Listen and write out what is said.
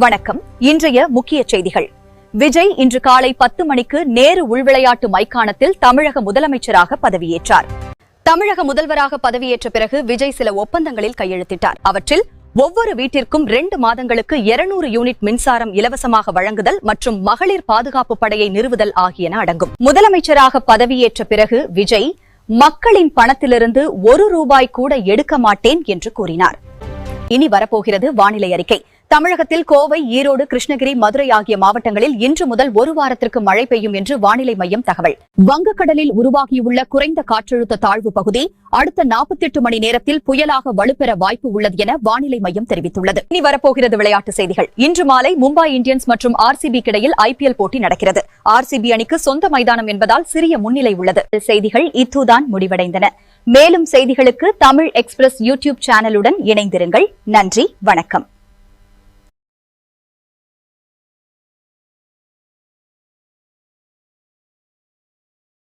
வணக்கம். இன்றைய முக்கிய செய்திகள். விஜய் இன்று காலை 10 மணிக்கு நேரு உள்விளையாட்டு மைதானத்தில் தமிழக முதலமைச்சராக பதவியேற்றார். தமிழக முதல்வராக பதவியேற்ற பிறகு விஜய் சில ஒப்பந்தங்களில் கையெழுத்திட்டார். அவற்றில் ஒவ்வொரு வீட்டிற்கும் 2 மாதங்களுக்கு 200 யூனிட் மின்சாரம் இலவசமாக வழங்குதல் மற்றும் மகளிர் பாதுகாப்பு படையை நிறுவுதல் ஆகியன அடங்கும். முதலமைச்சராக பதவியேற்ற பிறகு விஜய் மக்களின் பணத்திலிருந்து 1 ரூபாய் கூட எடுக்க மாட்டேன் என்று கூறினார். இனி வரப்போகிறது வானிலை அறிக்கை. தமிழகத்தில் கோவை, ஈரோடு, கிருஷ்ணகிரி, மதுரை ஆகிய மாவட்டங்களில் இன்று முதல் 1 வாரத்திற்கு மழை பெய்யும் என்று வானிலை மையம் தகவல். வங்கக்கடலில் உருவாகியுள்ள குறைந்த காற்றழுத்த தாழ்வு பகுதி அடுத்த 48 மணி நேரத்தில் புயலாக வலுப்பெற வாய்ப்பு உள்ளது என வானிலை மையம் தெரிவித்துள்ளது. இனி வரப்போகிறது விளையாட்டு செய்திகள். இன்று மாலை மும்பை இந்தியன்ஸ் மற்றும் RCB கிடையில் IPL போட்டி நடக்கிறது. RCB அணிக்கு சொந்த மைதானம் என்பதால் சிறிய முன்னிலை உள்ளது. செய்திகள் இத்துதான் முடிவடைந்தன. மேலும் செய்திகளுக்கு தமிழ் எக்ஸ்பிரஸ் யூடியூப் சேனலுடன் இணைந்திருங்கள். நன்றி, வணக்கம்.